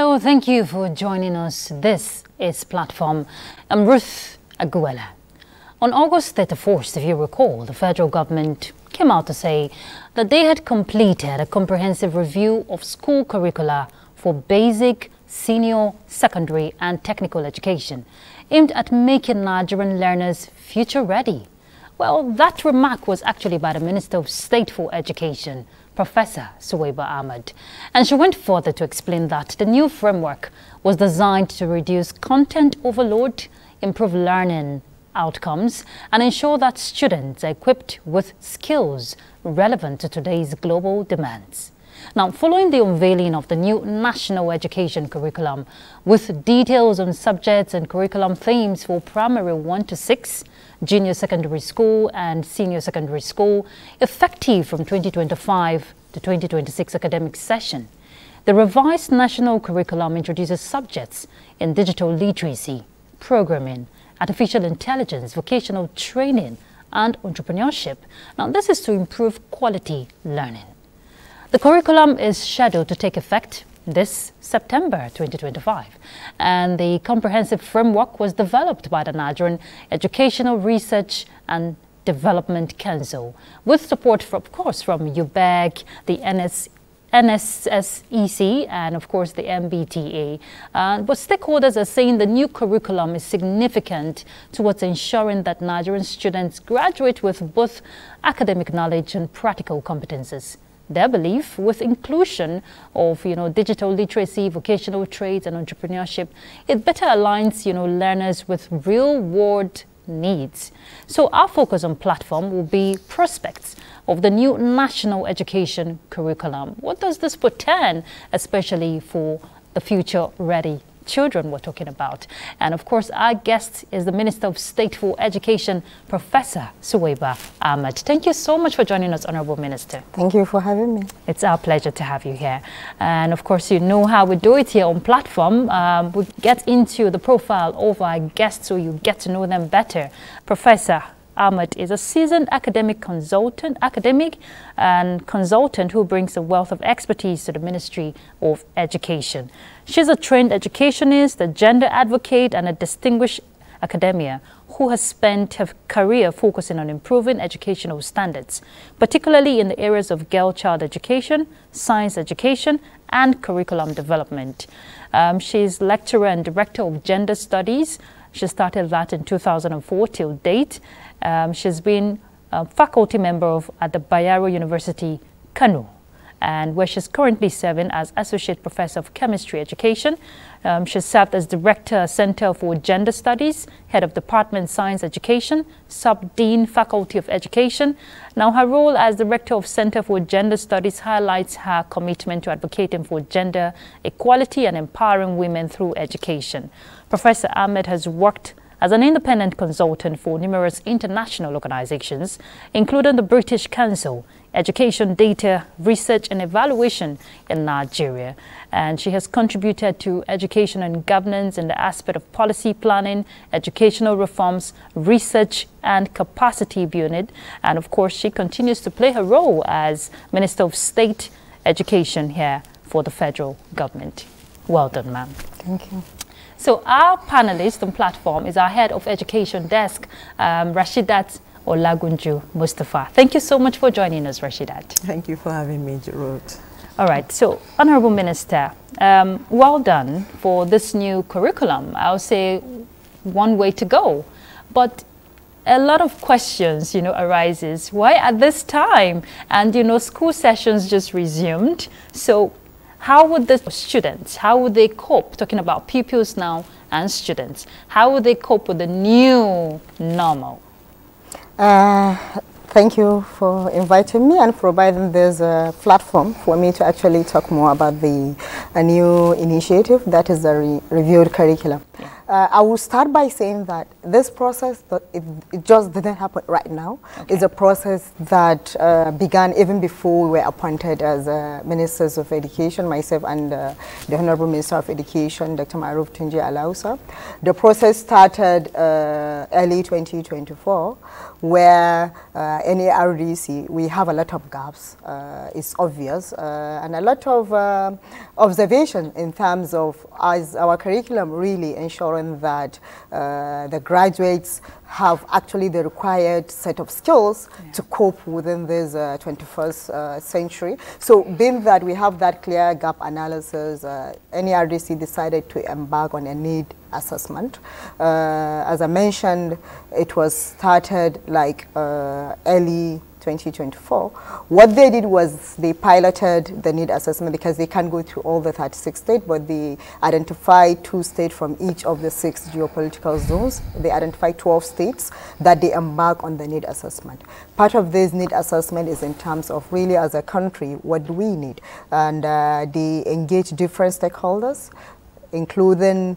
Hello, thank you for joining us. This is Platform. I'm Ruth Aguela. On August 31st, if you recall, the federal government came out to say that they had completed a comprehensive review of school curricula for basic, senior, secondary and technical education, aimed at making Nigerian learners future ready. Well, that remark was actually by the Minister of State for Education, Professor Suwaiba Ahmad. And she went further to explain that the new framework was designed to reduce content overload, improve learning outcomes, and ensure that students are equipped with skills relevant to today's global demands. Now, following the unveiling of the new national education curriculum with details on subjects and curriculum themes for primary 1 to 6, junior secondary school and senior secondary school, effective from 2025 to 2026 academic session, the revised national curriculum introduces subjects in digital literacy, programming, artificial intelligence, vocational training, and entrepreneurship. Now, this is to improve quality learning. The curriculum is scheduled to take effect this September 2025, and the comprehensive framework was developed by the Nigerian Educational Research and Development Council, with support, of course, from UBEC, the NSSEC, and of course the MBTA. But stakeholders are saying the new curriculum is significant towards ensuring that Nigerian students graduate with both academic knowledge and practical competences. Their belief, with inclusion of, digital literacy, vocational trades and entrepreneurship, it better aligns, learners with real-world needs. So our focus on Platform will be prospects of the new national education curriculum. What does this portend, especially for the future-ready children we're talking about? And of course, our guest is the Minister of State for Education, Professor Suwaiba Ahmad. Thank you so much for joining us, Honorable Minister. Thank you for having me. It's our pleasure to have you here. And of course, you know how we do it here on Platform. We get into the profile of our guests so you get to know them better. Professor Ahmad is a seasoned academic and consultant who brings a wealth of expertise to the Ministry of Education. She's a trained educationist, a gender advocate, and a distinguished academia who has spent her career focusing on improving educational standards, particularly in the areas of girl-child education, science education, and curriculum development. She's lecturer and director of gender studies. She started that in 2004 till date. She's been a faculty member at the Bayero University, Kano, and where she's currently serving as Associate Professor of Chemistry Education. She's served as Director, Center for Gender Studies, Head of Department Science Education, Sub-Dean, Faculty of Education. Now, her role as Director of Center for Gender Studies highlights her commitment to advocating for gender equality and empowering women through education. Professor Ahmed has worked as an independent consultant for numerous international organizations, including the British Council, Education Data Research and Evaluation in Nigeria. And she has contributed to education and governance in the aspect of policy planning, educational reforms, research and capacity building. And of course, she continues to play her role as Minister of State Education here for the federal government. Well done, ma'am. Thank you. So our panelist on Platform is our Head of Education Desk, Rashidat Olagunju Mustafa. Thank you so much for joining us, Rashidat. Thank you for having me, Gerald. All right. So, Honorable Minister, well done for this new curriculum. I'll say one way to go. But a lot of questions, arises. Why at this time? And, school sessions just resumed. So, how would the students, how would they cope, talking about pupils now and students, how would they cope with the new normal? Thank you for inviting me and providing this platform for me to actually talk more about the new initiative that is the reviewed curriculum. I will start by saying that this process, it just didn't happen right now. Okay. It's a process that began even before we were appointed as Ministers of Education, myself and the Honorable Minister of Education, Dr. Maruf Tunji Alausa. The process started early 2024, where NARDC, we have a lot of gaps, it's obvious, and a lot of observation in terms of as our curriculum really ensuring that the graduates have actually the required set of skills to cope within this 21st century. So being that we have that clear gap analysis, NARDC decided to embark on a need assessment. As I mentioned, it was started like early 2024. What they did was they piloted the need assessment because they can't go through all the 36 states, but they identified 2 states from each of the 6 geopolitical zones. They identified 12 states that they embark on the need assessment. Part of this need assessment is in terms of really as a country, what do we need? And they engage different stakeholders, including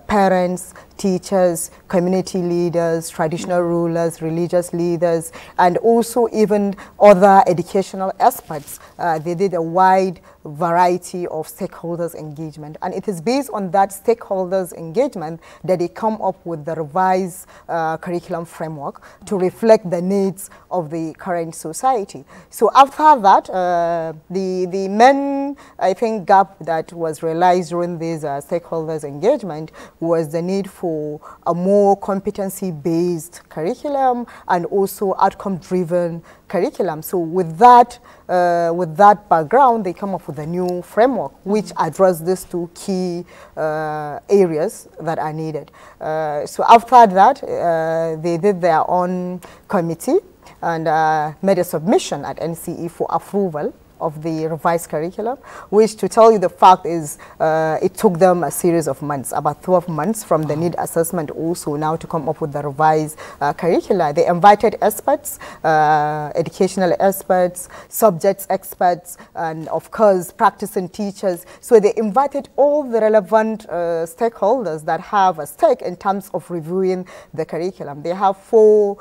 parents, teachers, community leaders, traditional rulers, religious leaders, and also even other educational experts. They did a wide variety of stakeholders engagement, and it is based on that stakeholders engagement that they come up with the revised curriculum framework to reflect the needs of the current society. So after that, the main, I think, gap that was realized during this stakeholders engagement was the need for a more competency-based curriculum and also outcome-driven curriculum. So with that background, they come up with a new framework which address these 2 key areas that are needed. So after that, they did their own committee and made a submission at NCE for approval of the revised curriculum, which, to tell you the fact, is it took them a series of months, about 12 months from the need assessment also now to come up with the revised curricula. They invited experts, educational experts, subjects experts, and of course practicing teachers. So they invited all the relevant stakeholders that have a stake in terms of reviewing the curriculum. They have 4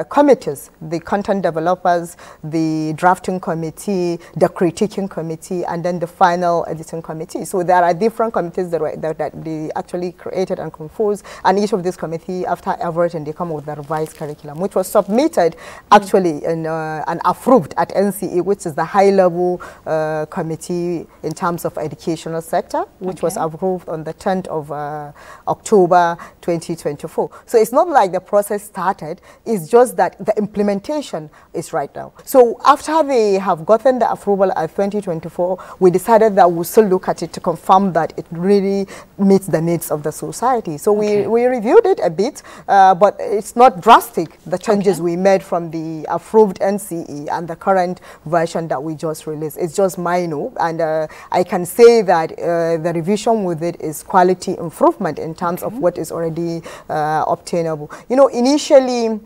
committees: the content developers, the drafting committee, the critiquing committee, and then the final editing committee. So there are different committees that they actually created and composed, and each of these committees, after everything, they come up with the revised curriculum, which was submitted actually and approved at NCE, which is the high-level committee in terms of educational sector, which was approved on the 10th of October 2024. So it's not like the process started, it's just that the implementation is right now. So after they have gotten the approval at 2024, we decided that we'll still look at it to confirm that it really meets the needs of the society. So we reviewed it a bit, but it's not drastic, the changes we made from the approved NCE and the current version that we just released. It's just minor, and I can say that the revision with it is quality improvement in terms of what is already obtainable. You know, initially,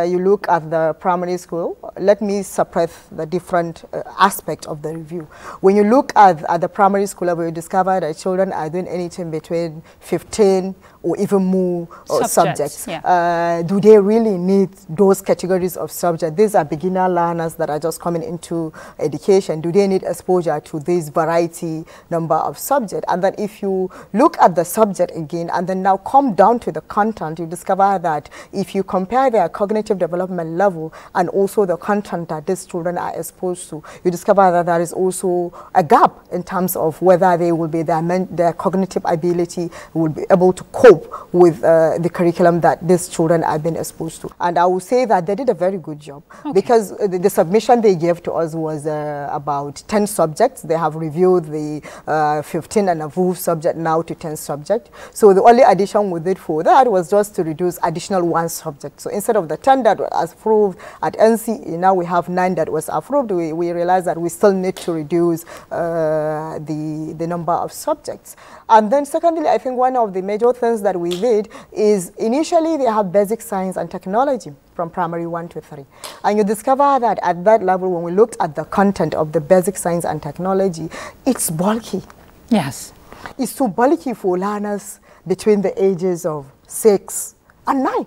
you look at the primary school, let me separate the different aspects of the review. When you look at the primary school level, you discover that children are doing anything between 15 or even more subjects. Do they really need those categories of subjects? These are beginner learners that are just coming into education. Do they need exposure to this variety number of subjects? And then if you look at the subject again and then now come down to the content, you discover that if you compare their cognitive development level and also the content that these children are exposed to, you discover that there is also a gap in terms of whether they will be their cognitive ability will be able to cope with the curriculum that these children have been exposed to. And I will say that they did a very good job because the submission they gave to us was about 10 subjects. They have reviewed the 15 and above subject now to 10 subjects. So the only addition we did for that was just to reduce additional 1 subject. So instead of the 10 that was approved at NCE, now we have 9 that was approved. We realized that we still need to reduce the number of subjects. And then secondly, I think one of the major things that we did is initially they have basic science and technology from primary 1 to 3. And you discover that at that level, when we looked at the content of the basic science and technology, it's bulky. Yes. It's too bulky for learners between the ages of 6 and 9.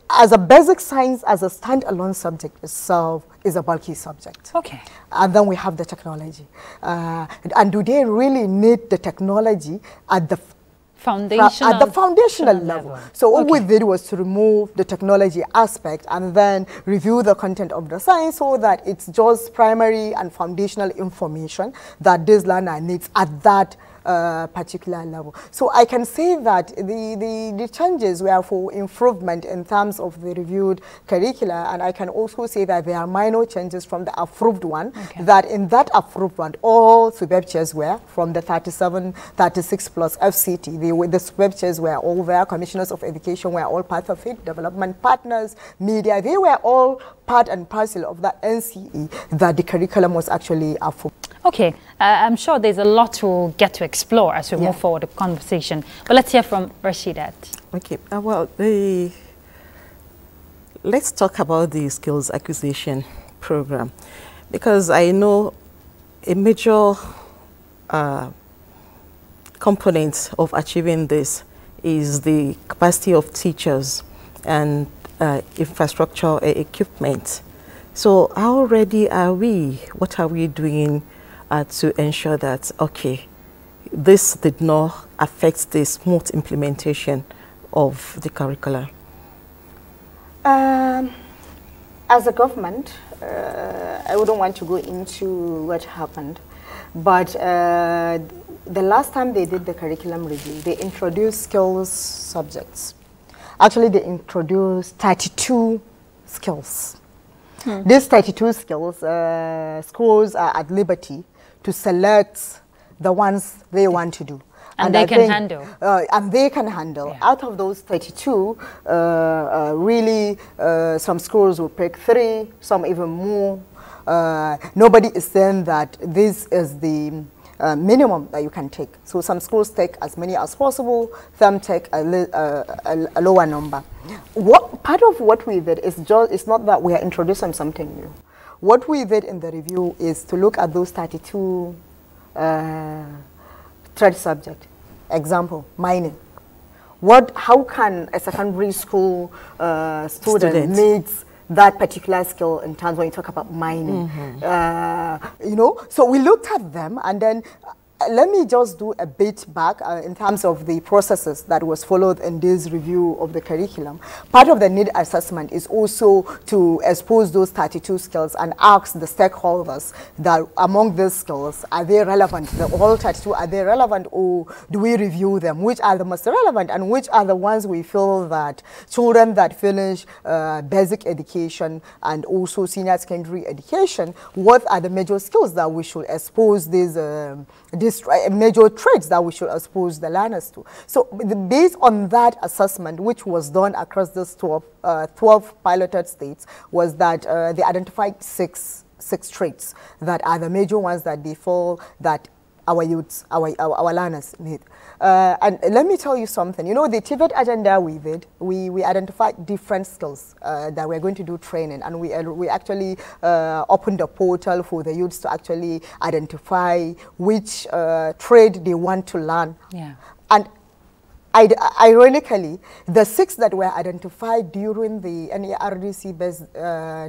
As a basic science, as a standalone subject itself, is a bulky subject. Okay. And then we have the technology. And do they really need the technology at the foundational level? So what we did was to remove the technology aspect and then review the content of the science so that it's just primary and foundational information that this learner needs at that particular level. So I can say that the changes were for improvement in terms of the reviewed curricula, and I can also say that there are minor changes from the approved one, that in that approved one, all SUBEB chairs were from the 37, 36 plus FCT. The SUBEB chairs were all there, commissioners of education were all part of it, development partners, media, they were all part and parcel of that NCE that the curriculum was actually approved. Okay, I'm sure there's a lot to get to explore as we move forward the conversation. But let's hear from Rashidat. Okay, well, let's talk about the skills acquisition program, because I know a major component of achieving this is the capacity of teachers and infrastructure equipment. So how ready are we? What are we doing to ensure that, okay, this did not affect the smooth implementation of the curricula? As a government, I wouldn't want to go into what happened, but the last time they did the curriculum review, they introduced skills subjects. Actually, they introduced 32 skills. These 32 skills, schools are at liberty to select the ones they want to do. And they can handle. And they can handle. Out of those 32, really, some schools will pick 3, some even more. Nobody is saying that this is the minimum that you can take. So some schools take as many as possible, some take a lower number. Part of what we did is it's not that we are introducing something new. What we did in the review is to look at those 32 trade subject. Example, mining. How can a secondary school student needs that particular skill in terms when you talk about mining? You know, so we looked at them, and then let me just do a bit back in terms of the processes that was followed in this review of the curriculum. Part of the need assessment is also to expose those 32 skills and ask the stakeholders that among these skills, are they relevant? The all 32, are they relevant, or do we review them? Which are the most relevant and which are the ones we feel that children that finish basic education and also senior secondary education, what are the major skills that we should expose these major traits that we should expose the learners to. So based on that assessment, which was done across these 12 piloted states, was that they identified six traits that are the major ones that they feel that our youths, our learners need. And let me tell you something. You know, the TVET agenda we did, we identified different skills that we're going to do training, and we actually opened a portal for the youths to actually identify which trade they want to learn. And ironically, the 6 that were identified during the NERDC-based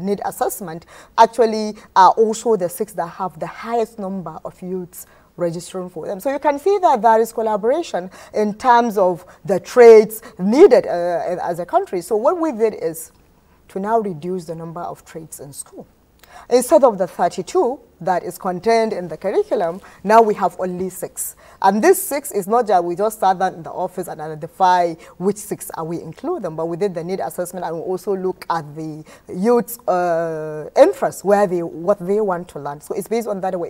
need assessment actually are also the 6 that have the highest number of youths registering for them. So you can see that there is collaboration in terms of the trades needed as a country. So what we did is to now reduce the number of trades in school. Instead of the 32 that is contained in the curriculum, now we have only 6. And this 6 is not that we just start that in the office and identify which 6 are we include them, but we did the need assessment and we also look at the youth's interest, what they want to learn. So it's based on that we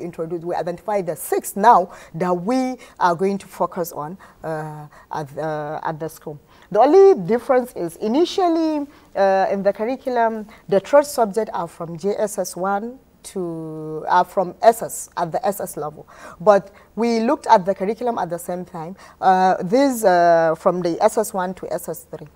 identify the 6 now that we are going to focus on at the school. The only difference is initially in the curriculum, the trade subjects are from JSS1 to from SS at the SS level, but we looked at the curriculum at the same time. This from the SS1 to SS3,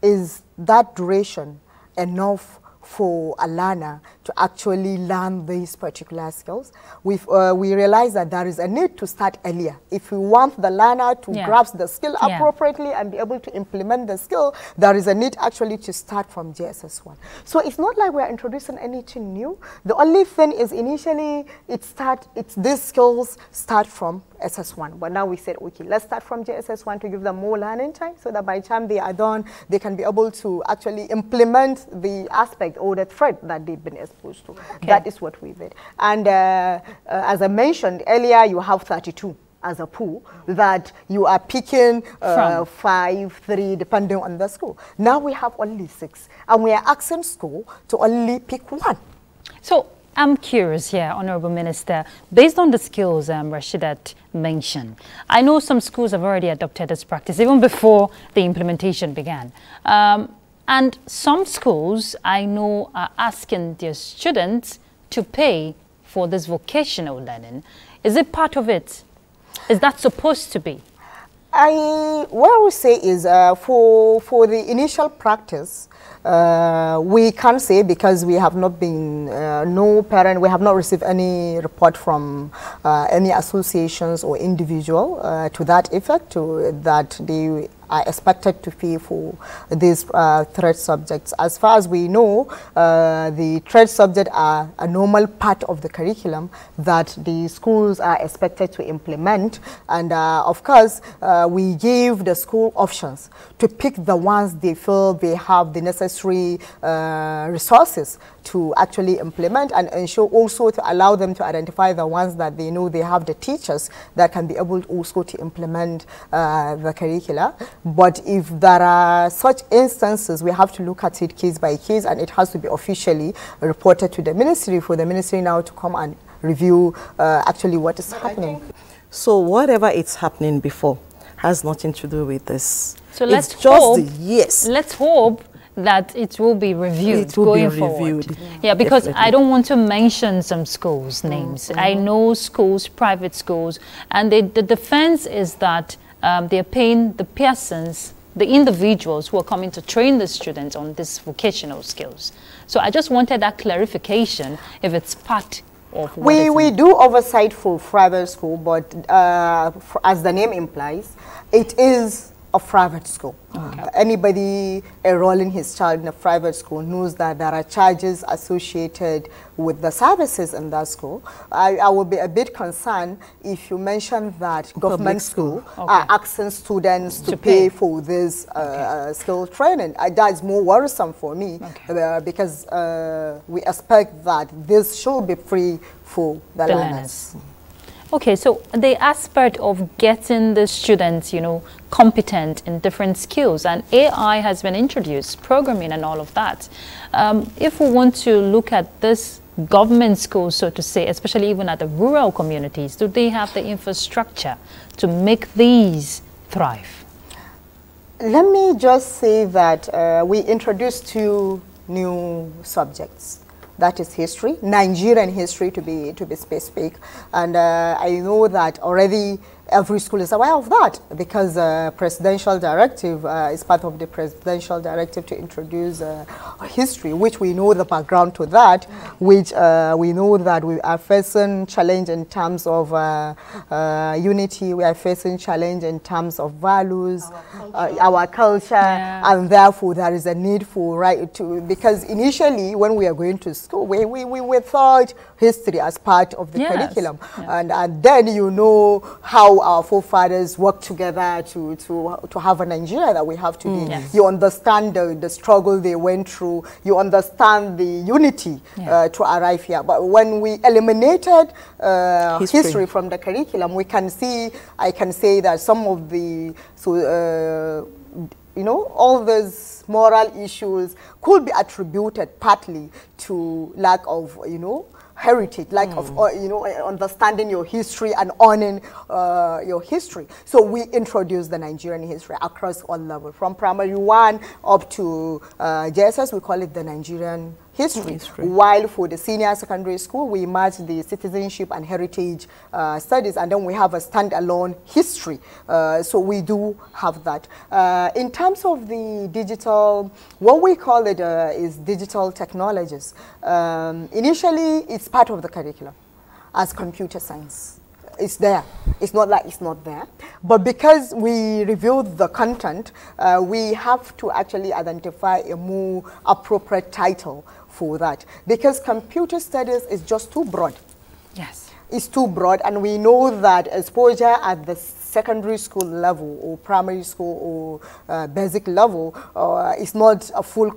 is that duration enough for a learner to actually learn these particular skills. We realize that there is a need to start earlier. If we want the learner to grasp the skill appropriately and be able to implement the skill, there is a need actually to start from JSS1. So it's not like we're introducing anything new. The only thing is initially these skills start from SS1, but now we said, okay, let's start from JSS1 to give them more learning time so that by the time they are done, they can be able to actually implement the aspect or the threat that they've been exposed to. Okay. That is what we did. And as I mentioned earlier, you have 32 as a pool that you are picking 5, 3, depending on the school. Now we have only 6, and we are asking school to only pick 1. So I'm curious here, Honorable Minister, based on the skills Rashidat mentioned, I know some schools have already adopted this practice even before the implementation began. And some schools, I know, are asking their students to pay for this vocational learning. Is it part of it? Is that supposed to be? What I would say is for the initial practice, we can't say because we have not been, we have not received any report from any associations or individual to that effect, that they are expected to pay for these threat subjects. As far as we know, the threat subjects are a normal part of the curriculum that the schools are expected to implement. And of course, we give the school options to pick the ones they feel they have the necessary resources to actually implement, and ensure also to allow them to identify the ones that they know they have the teachers that can be able also to implement the curricula. But if there are such instances, we have to look at it case by case, and it has to be officially reported to the ministry for the ministry now to come and review actually what is happening. So whatever is happening before has nothing to do with this. So let's hope that it will be reviewed going forward. Yeah, because definitely. I don't want to mention some schools' names. I know schools, private schools, and the defense is that they're paying the persons, the individuals who are coming to train the students on these vocational skills. So I just wanted that clarification if it's part of what we do oversight for private school, but as the name implies, it is a private school. Okay. Anybody enrolling his child in a private school knows that there are charges associated with the services in that school. I would be a bit concerned if you mention that government school are asking students to pay for this skill training. That is more worrisome for me because we expect that this should be free for the learners. Okay, so the aspect of getting the students, competent in different skills, and AI has been introduced, programming and all of that. If we want to look at this government schools, so to say, especially even at the rural communities, do they have the infrastructure to make these thrive? Let me just say that we introduced 2 new subjects. That is history, Nigerian history to be specific, and I know that already every school is aware of that because presidential directive is part of the presidential directive to introduce history, which we know the background to that, which we know that we are facing challenge in terms of unity, we are facing challenge in terms of values, our culture, and therefore there is a need for because initially when we are going to school, we thought history as part of the curriculum, and then how our forefathers worked together to have a Nigeria that we have today. Yes. You understand the struggle they went through. You understand the unity to arrive here. But when we eliminated history from the curriculum, I can say that some of the all those moral issues could be attributed partly to lack of heritage, lack of understanding your history and owning your history. So we introduced the Nigerian history across all levels, from primary 1 up to JSS. We call it the Nigerian history. While for the senior secondary school, we merge the citizenship and heritage studies, and then we have a standalone history. So we do have that. In terms of the digital, what we call it is digital technologies. Initially, it's part of the curriculum as computer science. It's there. It's not like it's not there. But because we reviewed the content, we have to actually identify a more appropriate title for that. Because computer studies is just too broad. Yes. It's too broad, and we know that exposure at the secondary school level or primary school or basic level is not a full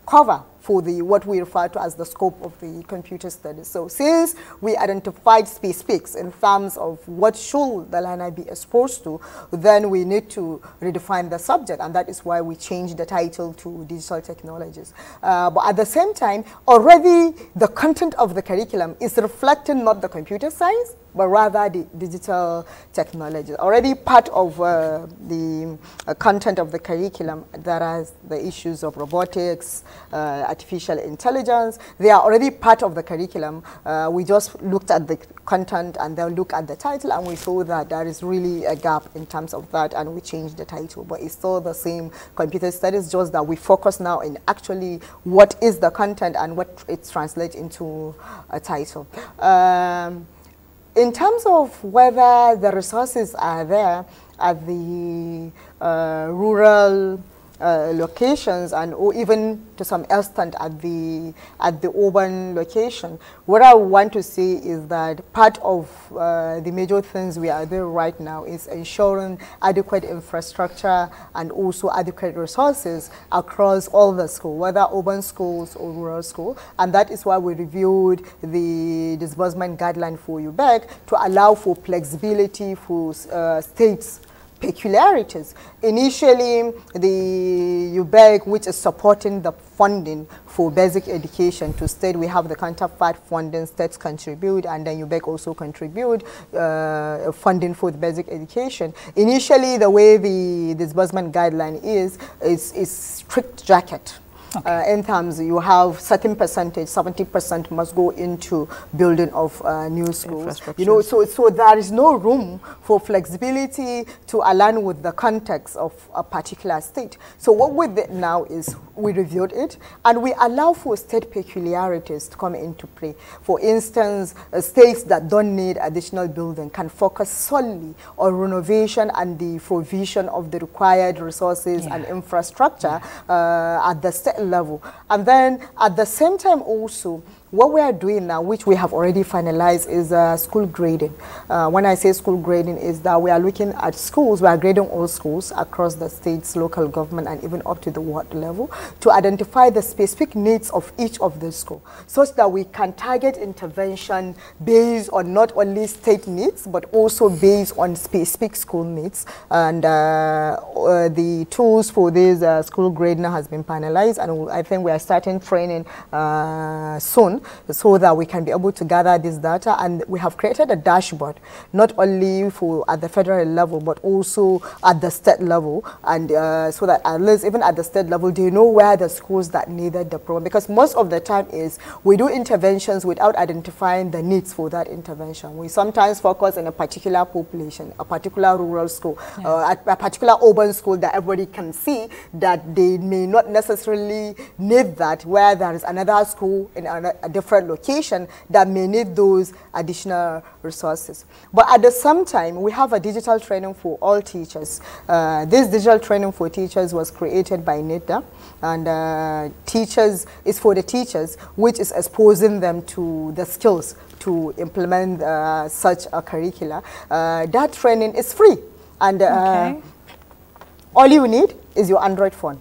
cover for the what we refer to as the scope of the computer studies. So since we identified specifics in terms of what should the learner be exposed to, then we need to redefine the subject, and that is why we changed the title to digital technologies. But at the same time, already the content of the curriculum is reflecting not the computer science, but rather the digital technology. Already part of the content of the curriculum, that is the issues of robotics, artificial intelligence. They are already part of the curriculum. We just looked at the content and then look at the title, and we saw that there is really a gap in terms of that, and we changed the title. But it's still the same computer studies, just that we focus now in actually what is the content and what it translates into a title. In terms of whether the resources are there at the rural locations or even to some extent at the urban location, what I want to say is that part of the major things we are doing right now is ensuring adequate infrastructure and also adequate resources across all the schools, whether urban schools or rural schools, and that is why we reviewed the disbursement guideline for UBEC to allow for flexibility for states' peculiarities. Initially, the UBEC, which is supporting the funding for basic education to state, we have the counterpart funding, states contribute, and then UBEC also contribute funding for the basic education. Initially, the way the disbursement guideline is strict jacket. Okay. In terms, you have certain percentage, 70% must go into building of new schools. You know, so there is no room for flexibility to align with the context of a particular state. So what we did now is we reviewed it and we allow for state peculiarities to come into play. For instance, states that don't need additional building can focus solely on renovation and the provision of the required resources and infrastructure at the state level. And then at the same time also, what we are doing now, which we have already finalized, is school grading. When I say school grading, is that we are looking at schools, we are grading all schools across the states, local government, and even up to the ward level to identify the specific needs of each of the schools, such that we can target intervention based on not only state needs, but also based on specific school needs. And the tools for this school grading has been finalized, and I think we are starting training soon, so that we can be able to gather this data. And we have created a dashboard, not only for at the federal level, but also at the state level, and so that at least even at the state level, they know where the schools that needed the program. Because most of the time is we do interventions without identifying the needs for that intervention. We sometimes focus on a particular population, a particular rural school, a particular urban school that everybody can see that they may not necessarily need that, where there is another school in a different location that may need those additional resources. But at the same time, we have a digital training for all teachers. This digital training for teachers was created by NIDA, and teachers is for the teachers, which is exposing them to the skills to implement such a curricula. That training is free, and all you need is your Android phone.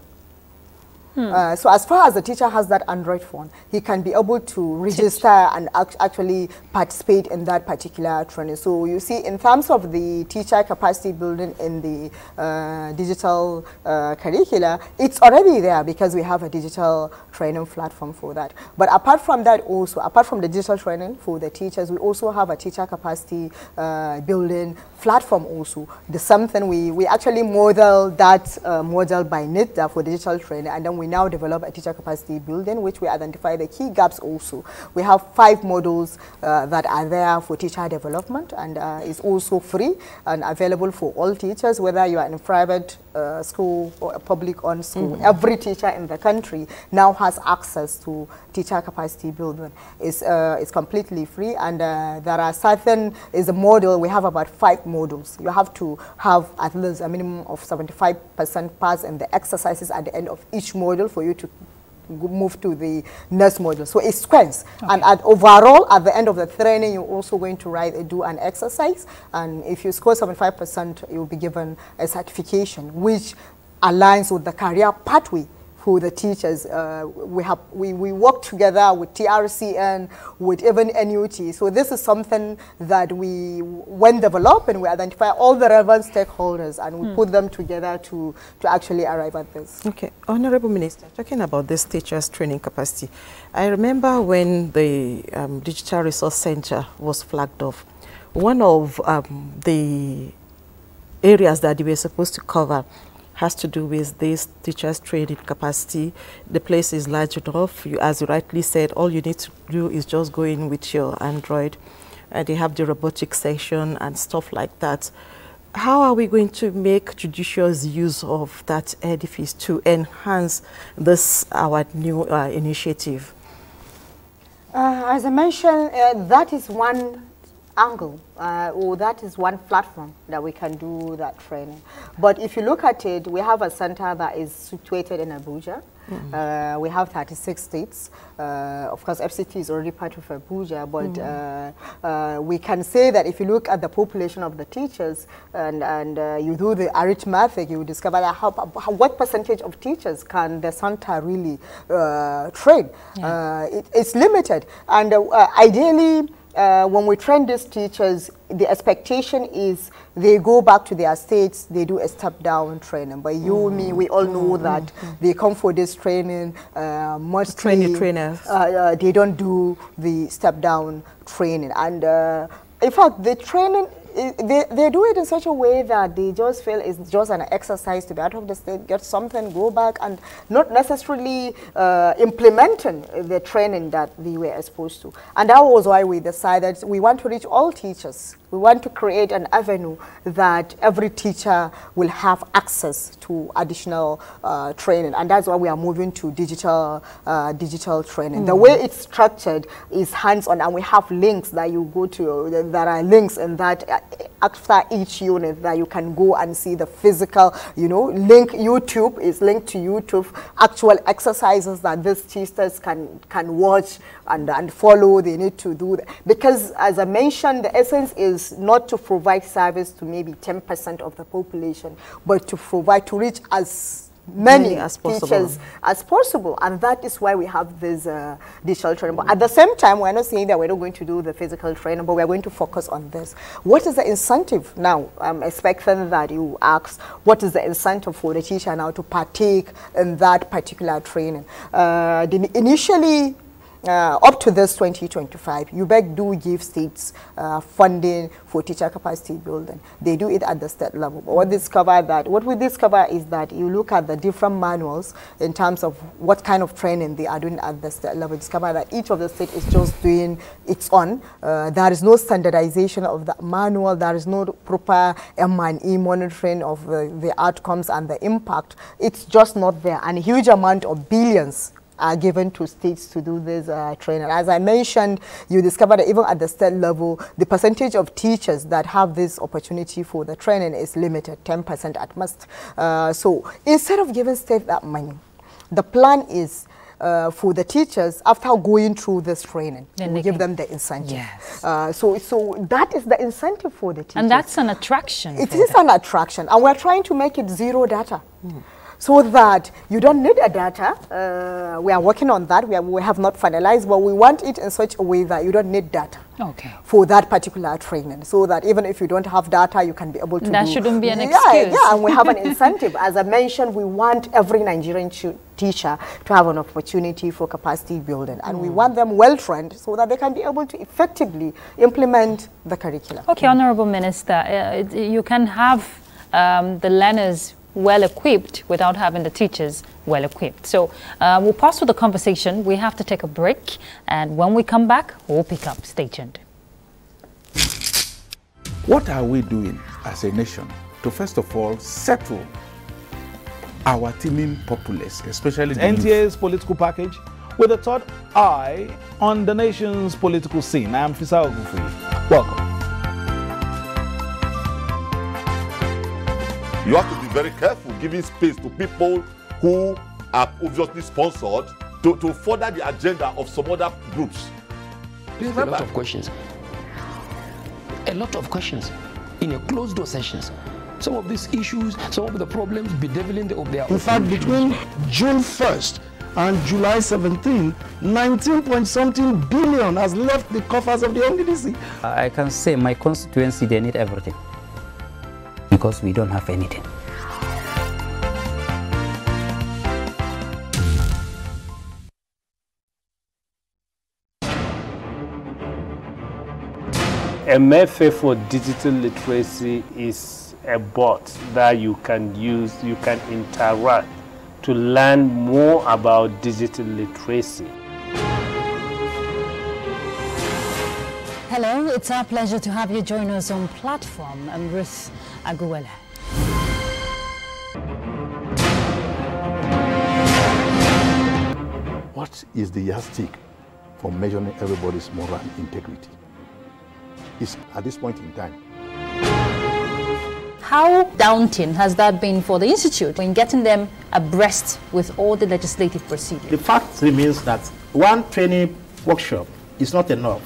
So as far as the teacher has that Android phone, he can be able to register and actually participate in that particular training. So you see, in terms of the teacher capacity building in the digital curricula, it's already there because we have a digital training platform for that. But apart from that also, apart from the digital training for the teachers, we also have a teacher capacity building platform also. The something we actually model that model by NIDA for digital training, and then we we now develop a teacher capacity building, which we identify the key gaps also. We have 5 modules that are there for teacher development, and it's also free and available for all teachers, whether you are in a private school or a public-owned school. Every teacher in the country now has access to teacher capacity building. It's completely free, and there are certain, is a model, we have about 5 modules. You have to have at least a minimum of 75% pass in the exercises at the end of each module for you to move to the next module. So it sequence. Okay. And overall, at the end of the training, you're also going to do an exercise. And if you score 75%, you'll be given a certification, which aligns with the career pathway for the teachers. We work together with TRCN, with even NUT. So this is something that when developing, we identify all the relevant stakeholders and we put them together to actually arrive at this. Okay, Honorable Minister, talking about this teachers training capacity, I remember when the Digital Resource Center was flagged off, one of the areas that they were supposed to cover has to do with this teachers training capacity. The place is large enough. As you rightly said, all you need to do is just go in with your Android. They have the robotic section and stuff like that. How are we going to make judicious use of that edifice to enhance this, our new initiative? As I mentioned, that is one angle, or that is one platform that we can do that training. But if you look at it, we have a center that is situated in Abuja. We have 36 states. Of course, FCT is already part of Abuja, but we can say that if you look at the population of the teachers and you do the arithmetic, you will discover that what percentage of teachers can the center really train. Yeah. It's limited, and ideally, when we train these teachers, the expectation is they go back to their states, they do a step-down training. But you, me, we all know that they come for this training, mostly trainers. They don't do the step-down training. And in fact, the training, they do it in such a way that they just feel it's just an exercise to be out of the state, get something, go back, and not necessarily implementing the training that they were exposed to. And that was why we decided we want to reach all teachers. We want to create an avenue that every teacher will have access to additional training, and that's why we are moving to digital training. The way it's structured is hands-on, and we have links that you go to. There are links in that after each unit that you can go and see the physical, link. YouTube is linked to YouTube, actual exercises that these teachers can watch and follow. They need to do that. Because as I mentioned, the essence is not to provide service to maybe 10% of the population, but to reach as many as teachers as possible, and that is why we have this digital training. But at the same time, we're not saying that we're not going to do the physical training, but we're going to focus on this. What is the incentive now? I'm expecting that you ask, what is the incentive for the teacher now to partake in that particular training? Initially, up to this 2025, UBEC do give states funding for teacher capacity building. They do it at the state level. But what we discover is that you look at the different manuals in terms of what kind of training they are doing at the state level. Discover that each of the states is just doing its own. There is no standardization of the manual. There is no proper M&E monitoring of the outcomes and the impact. It's just not there. And a huge amount of billions are given to states to do this training. As I mentioned, you discover that even at the state level, the percentage of teachers that have this opportunity for the training is limited, 10% at most. So instead of giving states that money, the plan is for the teachers, after going through this training, we give them the incentive. Yes. So that is the incentive for the teachers. And that's an attraction. It is an attraction, and we're trying to make it zero data. So that you don't need a data. We are working on that. We have not finalized, but we want it in such a way that you don't need data for that particular training. So that even if you don't have data, you can be able to That shouldn't be an excuse. Yeah, and we have an incentive. As I mentioned, we want every Nigerian teacher to have an opportunity for capacity building. And we want them well-trained so that they can be able to effectively implement the curriculum. Okay, Honorable Minister, you can have the learners well equipped without having the teachers well equipped. So we'll pass to the conversation. We have to take a break, and when we come back, we'll pick up. Stay tuned. What are we doing as a nation to first of all settle our teeming populace, especially the NTA's political package with a third eye on the nation's political scene. I am Fisa Ogunfuyi. Welcome. You have to be very careful giving space to people who are obviously sponsored to further the agenda of some other groups. There's a lot of questions. A lot of questions in a closed door sessions. Some of these issues, some of the problems bedeviling of their In fact, between June 1st and July 17, 19-point-something billion has left the coffers of the NDDC. I can say my constituency, they need everything because we don't have anything. A method for digital literacy is a bot that you can use, you can interact to learn more about digital literacy. Hello, it's our pleasure to have you join us on platform. I'm Ruth Aguela. What is the yardstick for measuring everybody's moral integrity? Is at this point in time. How daunting has that been for the Institute in getting them abreast with all the legislative procedures? The fact remains that one training workshop is not enough.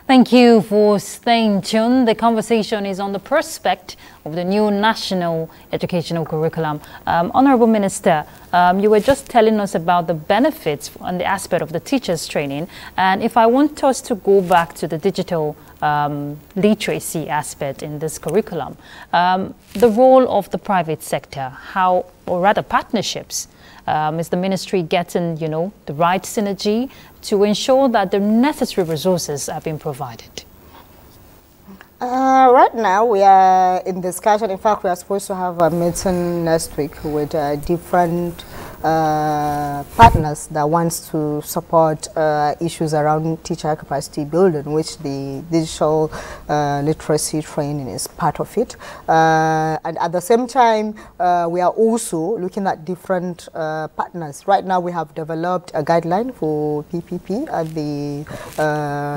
Thank you for staying tuned. The conversation is on the prospect of the new national educational curriculum. Honorable Minister, you were just telling us about the benefits on the aspect of the teachers training. And if I want us to go back to the digital literacy aspect in this curriculum, the role of the private sector, how, or rather partnerships, is the ministry getting, the right synergy to ensure that the necessary resources are being provided? Right now, we are in discussion. In fact, we are supposed to have a meeting next week with different partners that wants to support issues around teacher capacity building, which the digital literacy training is part of it. And at the same time, we are also looking at different partners. Right now, we have developed a guideline for PPP at the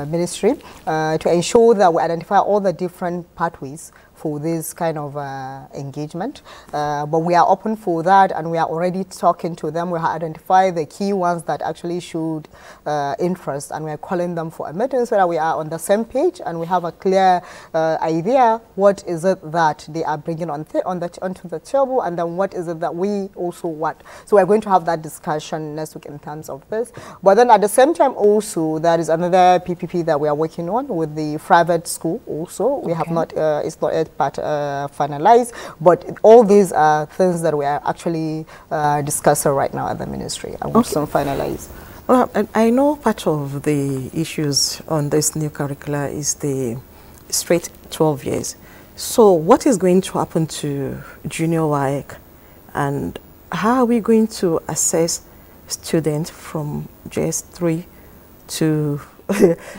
ministry to ensure that we identify all the different pathways for this kind of engagement. But we are open for that, and we are already talking to them. We have identified the key ones that actually showed interest, and we are calling them for a meeting so that we are on the same page and we have a clear idea what is it that they are bringing onto the table, and then what is it that we also want. So we're going to have that discussion next week in terms of this. But then at the same time also, there is another PPP that we are working on with the private school also. We have not, it's not yet part finalized, but all these are things that we are actually discussing right now at the ministry and we'll soon finalize. Well, I know part of the issues on this new curricula is the straight 12 years. So what is going to happen to junior WAEC, and how are we going to assess students from JS3 to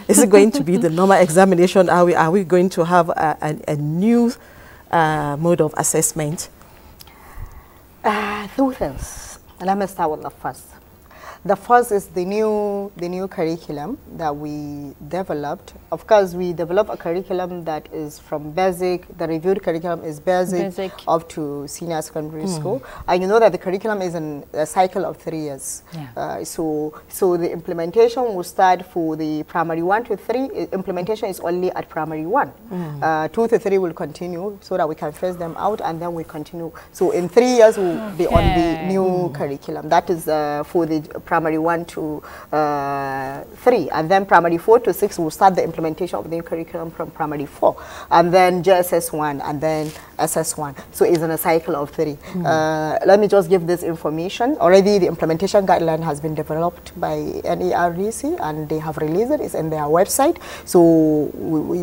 is it going to be the normal examination? Are we going to have a new mode of assessment? Two things. Let me start with the first. The first is the new curriculum that we developed. Of course, we developed a curriculum that is from basic. The reviewed curriculum is basic up to senior secondary school. And you know that the curriculum is in a cycle of 3 years. Yeah. So the implementation will start for the primary 1 to 3. Implementation is only at primary 1. 2 to 3 will continue so that we can phase them out, and then we continue. So in 3 years we'll be on the new curriculum. That is for the primary 1 to 3, and then primary 4 to 6 will start the implementation of the new curriculum from primary 4, and then JSS 1, and then SS1. So it's in a cycle of 3. Let me just give this information. Already the implementation guideline has been developed by NERDC, and they have released it. It's in their website. So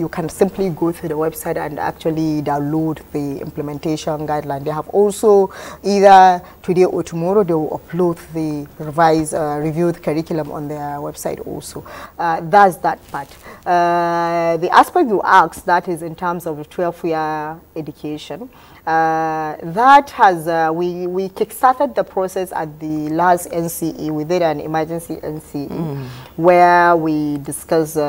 you can simply go to the website and actually download the implementation guideline. They have also, either today or tomorrow, they will upload the revised, reviewed curriculum on their website also. That's that part. The aspect you asked, that is in terms of the 12-year education, that has, we kickstarted the process at the last NCE. We did an emergency NCE where we discussed, we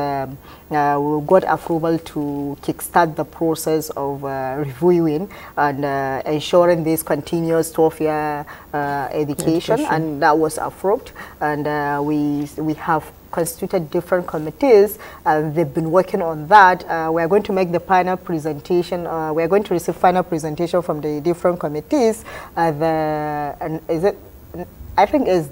got approval to kickstart the process of reviewing and ensuring this continuous 12-year education, and that was approved. And we have constituted different committees. They've been working on that. We are going to make the final presentation. We are going to receive final presentation from the different committees. And is it? I think it's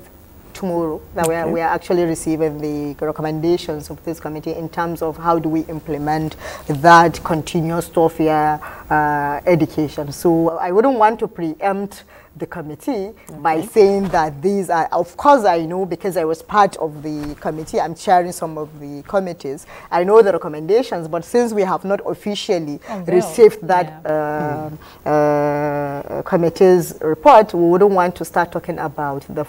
tomorrow that we are actually receiving the recommendations of this committee in terms of how do we implement that continuous 12-year education. So I wouldn't want to preempt the committee by saying that these are, of course I know, because I was part of the committee, I'm chairing some of the committees, I know the recommendations, but since we have not officially received that committee's report, we wouldn't want to start talking about the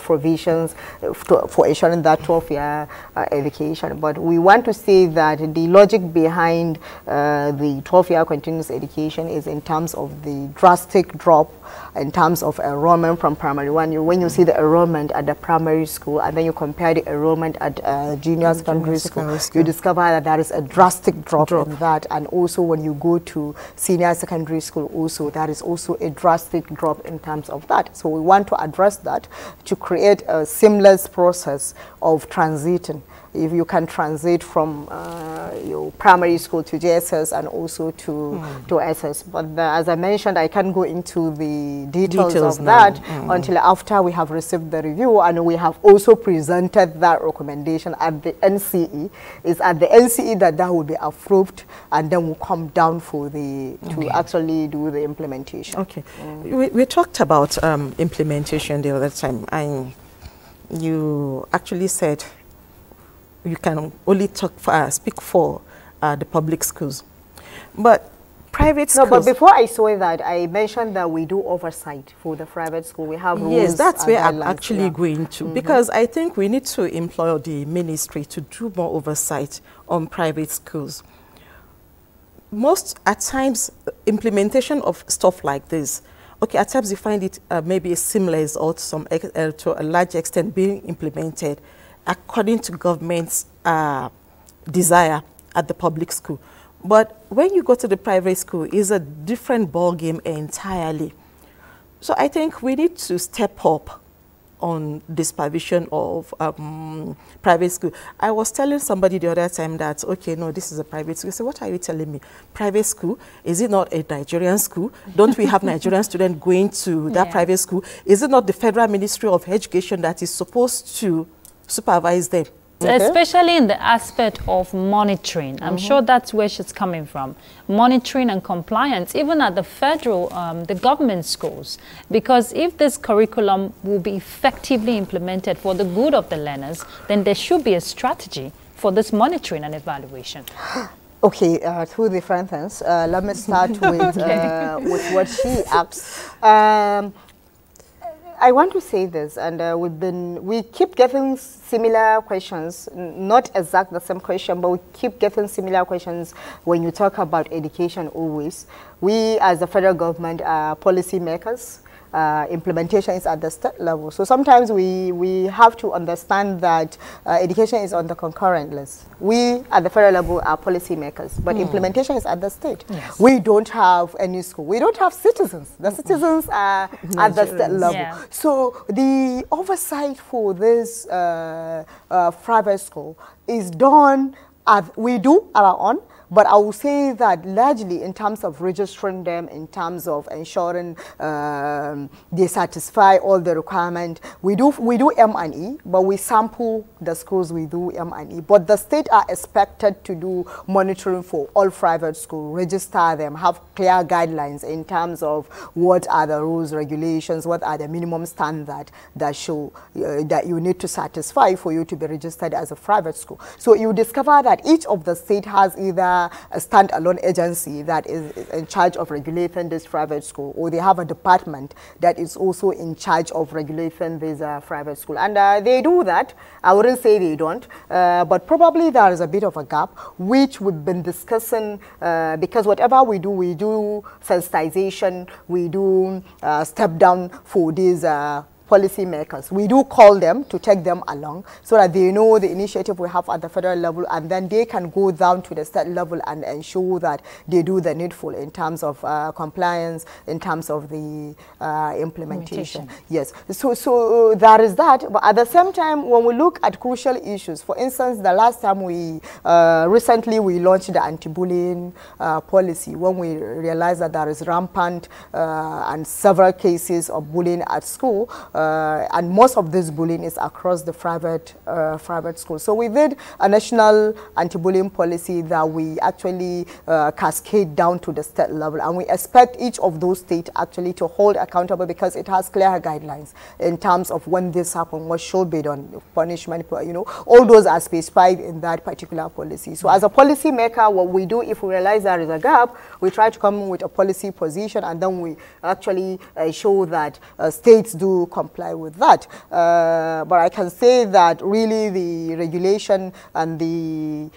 provisions for ensuring that 12-year education. But we want to say that the logic behind the 12-year continuous education is in terms of the drastic drop in terms of enrollment from primary 1. When you see the enrollment at the primary school and then you compare the enrollment at junior secondary school, you discover that there is a drastic drop in that. And also when you go to senior secondary school also, there is also a drastic drop in terms of that. So we want to address that to create a seamless process of transiting. If you can transit from your primary school to JSS and also to SS. But as I mentioned, I can't go into the details of that until after we have received the review, and we have also presented that recommendation at the NCE. It's at the NCE that will be approved, and then will come down for the to actually do the implementation. Okay. We talked about implementation the other time, and you actually said you can only speak for the public schools. But private schools... No, but before I saw that, I mentioned that we do oversight for the private school. We have rules. Yes, that's where I'm actually going to. Because I think we need to employ the ministry to do more oversight on private schools. At times, implementation of stuff like this, okay, at times you find it maybe seamless or to a large extent being implemented according to government's desire at the public school. But when you go to the private school, it's a different ballgame entirely. So I think we need to step up on the supervision of private school. I was telling somebody the other time that, okay, no, this is a private school. So what are you telling me? Private school? Is it not a Nigerian school? Don't we have Nigerian students going to that private school? Is it not the Federal Ministry of Education that is supposed to supervise them? Especially in the aspect of monitoring. I'm sure that's where she's coming from. Monitoring and compliance, even at the federal, the government schools. Because if this curriculum will be effectively implemented for the good of the learners, then there should be a strategy for this monitoring and evaluation. Okay, two different things. Let me start with, with what she asked. I want to say this, and we keep getting similar questions, not exact the same question, but we keep getting similar questions when you talk about education always. We, as the federal government, are policy makers. Implementation is at the state level. So sometimes we have to understand that education is on the concurrent list. We at the federal level are policy makers, but implementation is at the state. Yes. We don't have any school. We don't have citizens. The citizens are at the state level. Yeah. So the oversight for this private school is done, we do our own, But I will say that largely in terms of registering them, in terms of ensuring they satisfy all the requirements, we do M&E, but we sample the schools, we do M&E. But the state are expected to do monitoring for all private schools, register them, have clear guidelines in terms of what are the rules, regulations, what are the minimum standards that show that you need to satisfy for you to be registered as a private school. So you discover that each of the state has either a standalone agency that is in charge of regulating this private school, or they have a department that is also in charge of regulating this private school. And they do that. I wouldn't say they don't, but probably there is a bit of a gap, which we've been discussing, because whatever we do sensitization, we do step down for these policy makers. We do call them to take them along so that they know the initiative we have at the federal level, and then they can go down to the state level and ensure that they do the needful in terms of compliance, in terms of the implementation. Yes, so there is that. But at the same time, when we look at crucial issues, for instance, the last time recently we launched the anti-bullying policy, when we realized that there is rampant and several cases of bullying at school, and most of this bullying is across the private schools. So we did a national anti-bullying policy that we actually cascade down to the state level, and we expect each of those states actually to hold accountable, because it has clear guidelines in terms of when this happens, what should be done, punishment, you know, all those are specified in that particular policy. So as a policy maker, what we do, if we realize there is a gap, we try to come with a policy position, and then we actually show that states do comply with that. But I can say that really the regulation and the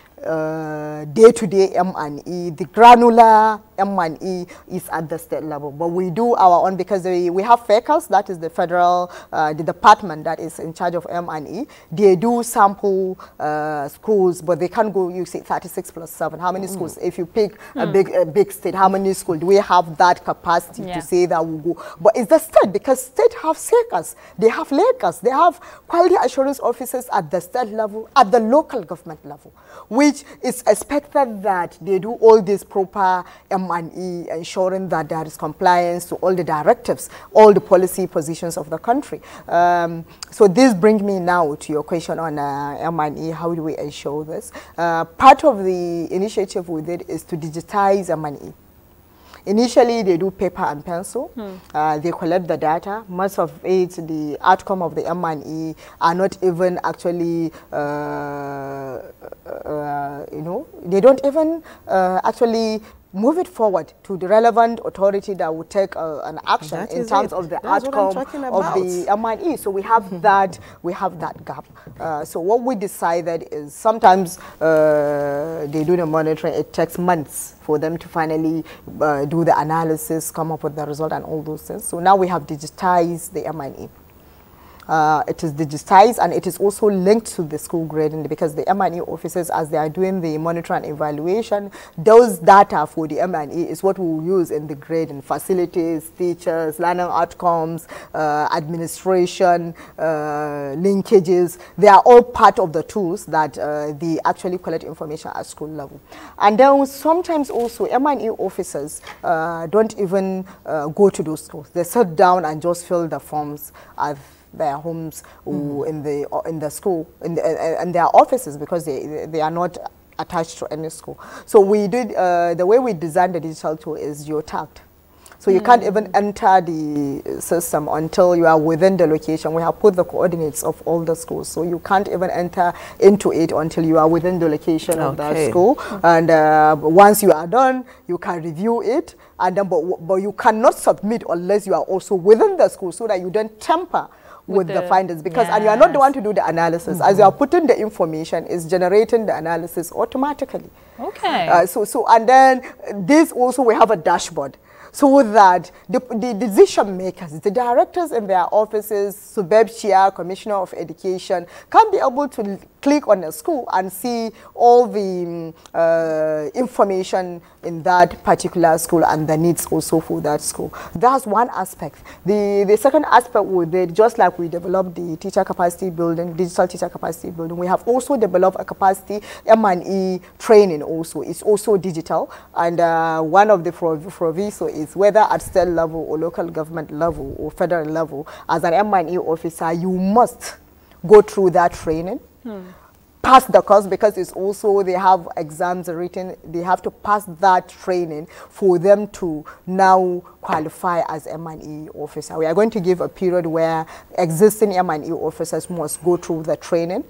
day-to-day M&E, the granular M&E is at the state level. But we do our own, because we have FECAS, that is the federal, the department that is in charge of M&E. They do sample schools, but they can't go, you say 36 plus 7. How many schools? If you pick a big state, how many schools? Do we have that capacity to say that we'll go? But it's the state, because state have SECAS, they have LACAS, they have quality assurance officers at the state level, at the local government level, which it's expected that they do all this proper M&E, ensuring that there is compliance to all the directives, all the policy positions of the country. So this brings me now to your question on M&E, how do we ensure this? Part of the initiative we did is to digitize M&E. Initially, they do paper and pencil. They collect the data. Most of it, the outcome of the M&E are not even actually, you know, they don't even actually move it forward to the relevant authority that will take an action in terms of the outcome of the M&E. So we have that gap. So what we decided is sometimes they do the monitoring. It takes months for them to finally do the analysis, come up with the result and all those things. So now we have digitized the M&E. It is digitized, and it is also linked to the school grading, because the M&E officers, as they are doing the monitoring and evaluation, those data for the M&E is what we will use in the grading: facilities, teachers, learning outcomes, administration, linkages. They are all part of the tools that they actually collect information at school level. And then sometimes also M&E officers don't even go to those schools. They sit down and just fill the forms at their homes or in the school, in their offices, because they are not attached to any school. So we did, the way we designed the digital tool is geotagged. So you can't even enter the system until you are within the location. We have put the coordinates of all the schools, so you can't even enter into it until you are within the location of that school. And once you are done, you can review it, and then but you cannot submit unless you are also within the school, so that you don't tamper with the findings, because and you are not the one to do the analysis. As you are putting the information, it's generating the analysis automatically. Okay. So and then this also, we have a dashboard. so that the decision makers, the directors in their offices, Subeb Chair, Commissioner of Education, can be able to click on a school and see all the information in that particular school and the needs also for that school. That's one aspect. The second aspect would be, just like we developed the teacher capacity building, digital teacher capacity building, we have also developed a capacity M&E training also. It's also digital, and one of the proviso is whether at state level or local government level or federal level, as an M&E officer, you must go through that training. Pass the course, because it's also, they have exams written, they have to pass that training for them to now qualify as M&E officer. We are going to give a period where existing M&E officers must go through the training.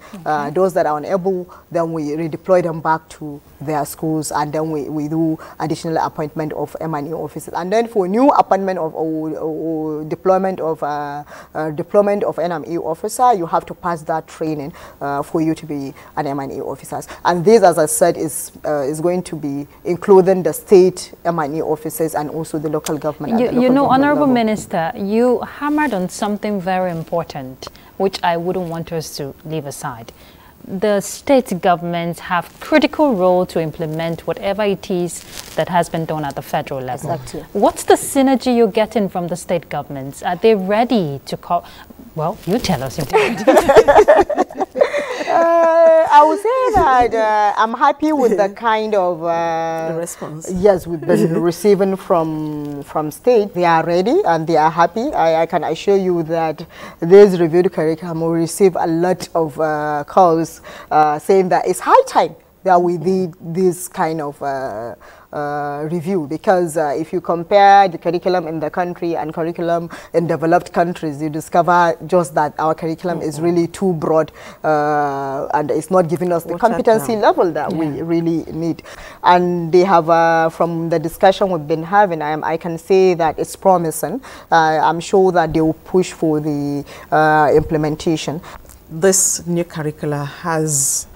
Those that are unable, then we redeploy them back to their schools, and then we do additional appointment of M&E officers. And then for new appointment of or deployment of NME officer, you have to pass that training for you to be an M&E officers. And this, as I said, is going to be including the state M&E officers and also the local government. You know, Honorable Minister, you hammered on something very important, which I wouldn't want us to leave aside. The state governments have critical role to implement whatever it is that has been done at the federal level. Exactly. What's the synergy you're getting from the state governments? Are they ready to call? Well, you tell us if they're ready. I would say that I'm happy with the kind of the response. Yes, we've been receiving from state. They are ready and they are happy. I can assure you that this reviewed curriculum will receive a lot of calls saying that it's high time that we did this kind of review, because if you compare the curriculum in the country and curriculum in developed countries, you discover just that our curriculum is really too broad and it's not giving us the competency level that we really need. And they have, from the discussion we've been having, I can say that it's promising. I'm sure that they will push for the implementation. This new curricula has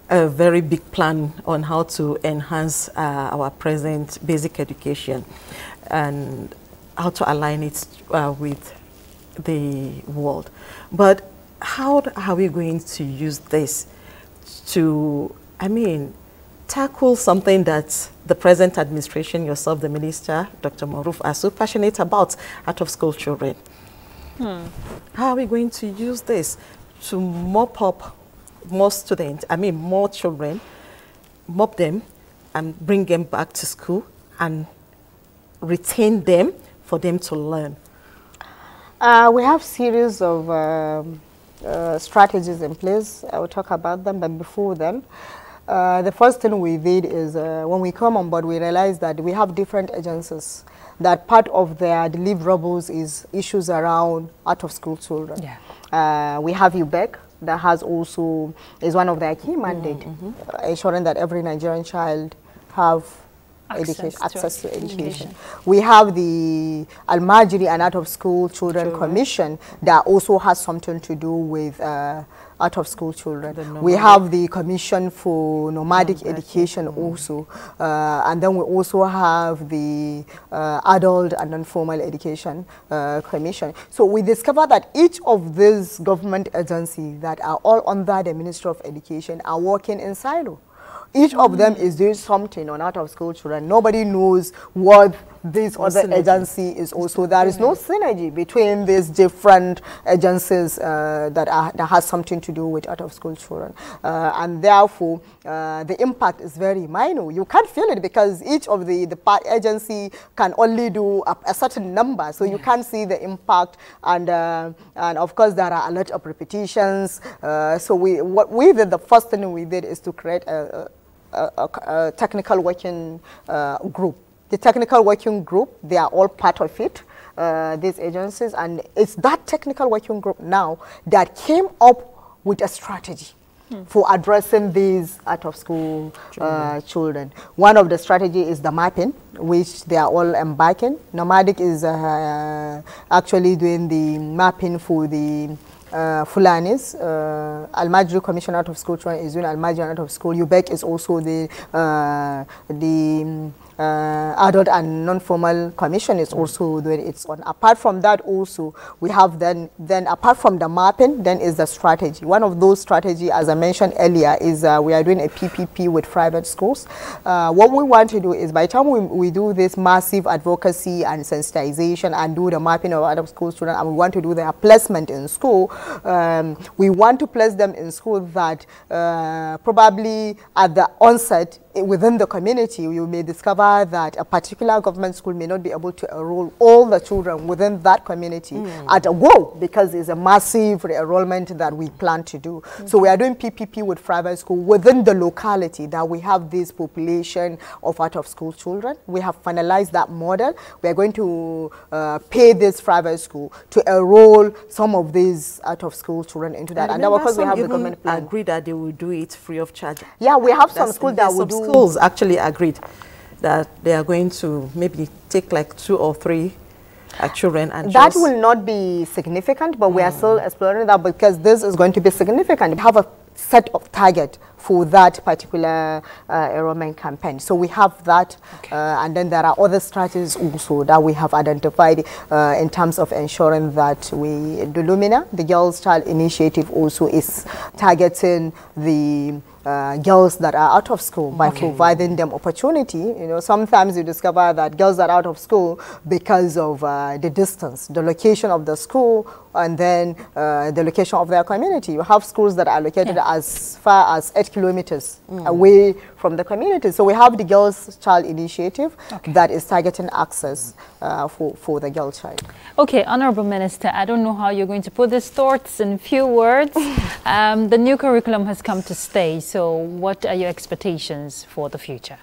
a very big plan on how to enhance our present basic education and how to align it with the world. But how are we going to use this to, tackle something that the present administration, yourself, the minister, Dr. Prof, are so passionate about, out-of-school children? How are we going to use this to mop up more students, more children, mop them and bring them back to school and retain them for them to learn? We have series of strategies in place. I will talk about them, but before then, the first thing we did is when we come on board, we realized that we have different agencies, that part of their deliverables is issues around out-of-school children. We have UBEC, that has also, is one of their key mandate, ensuring that every Nigerian child have access to education. We have the Al-Majiri and Out-of-School Children Commission that also has something to do with out-of-school children. We have the Commission for Nomadic Education also, and then we also have the Adult and Non-Formal Education Commission. So we discovered that each of these government agencies that are all under the Ministry of Education are working in silo. Each of them is doing something on out-of-school children. Nobody knows what this other agency is also. There is no synergy between these different agencies that has something to do with out-of-school children. And therefore, the impact is very minor. You can't feel it because each of the part agency can only do a certain number. So you can't see the impact. And of course, there are a lot of repetitions. So what we did, the first thing we did is to create a technical working group. The technical working group, they are all part of it, these agencies, and it's that technical working group now that came up with a strategy for addressing these out-of-school children. One of the strategies is the mapping, which they are all embarking. Nomadic is actually doing the mapping for the Fulanis. Al-Majri Commission Out of School Children is doing Al-Majri Out of School. UBEC is also the Adult and Non-Formal Commission is also doing its own. Apart from that also, we have then apart from the mapping, then is the strategy. One of those strategy, as I mentioned earlier, is we are doing a PPP with private schools. What we want to do is by the time we do this massive advocacy and sensitization and do the mapping of other school students, and we want to do their placement in school, we want to place them in school that probably at the onset within the community, you may discover that a particular government school may not be able to enroll all the children within that community at a go, because it's a massive enrollment that we plan to do. So we are doing PPP with private school within the locality that we have this population of out-of-school children. We have finalized that model. We are going to pay this private school to enroll some of these out-of-school children into that. And of course, we have the government plan. Agree that they will do it free of charge. Yeah, we have some schools that will do. Schools actually agreed that they are going to maybe take like 2 or 3 children, and that will not be significant, but we are still exploring that, because this is going to be significant. We have a set of target for that particular enrollment campaign. So we have that, and then there are other strategies also that we have identified in terms of ensuring that the Lumina, the Girls Child Initiative, also is targeting the girls that are out of school by providing them opportunity. You know, sometimes you discover that girls are out of school because of the distance, the location of the school, and then the location of their community. You have schools that are located as far as 8 kilometers away from the community. So we have the Girls Child Initiative that is targeting access for the girl child. Okay, Honorable Minister, I don't know how you're going to put these thoughts in few words. The new curriculum has come to stay, so what are your expectations for the future?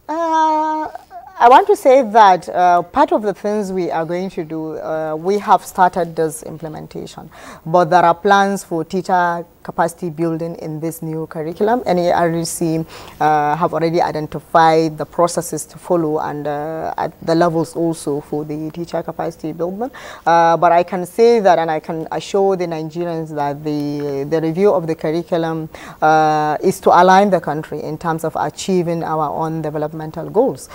I want to say that part of the things we are going to do, we have started this implementation, but there are plans for teacher capacity building in this new curriculum. NARC have already identified the processes to follow and at the levels also for the teacher capacity building. But I can say that, and I can assure the Nigerians that the review of the curriculum is to align the country in terms of achieving our own developmental goals,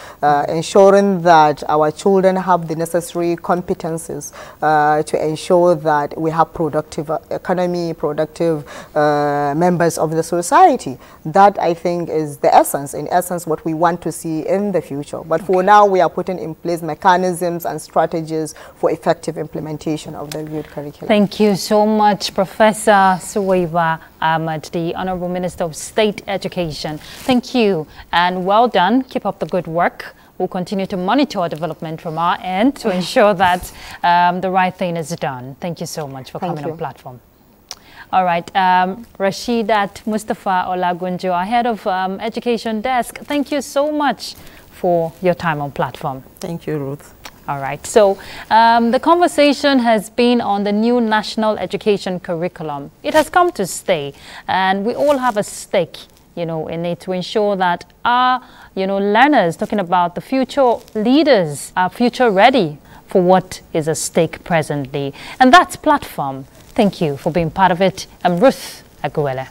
ensuring that our children have the necessary competencies to ensure that we have productive economy, productive members of the society. That, I think, is the essence, in essence, what we want to see in the future. But for now, we are putting in place mechanisms and strategies for effective implementation of the reviewed curriculum. Thank you so much, Professor Suwaiba Ahmad, the Honorable Minister of State Education. Thank you, and well done. Keep up the good work. We'll continue to monitor development from our end to ensure that the right thing is done. Thank you so much for coming on platform. All right, Rashidat Mustafa Olagunjo, our head of Education Desk, thank you so much for your time on platform. Thank you, Ruth. All right, so the conversation has been on the new national education curriculum. It has come to stay, and we all have a stake, you know, in it to ensure that our, learners, talking about the future leaders, are future ready for what is at stake presently. And that's platform. Thank you for being part of it. I'm Ruth Aguela.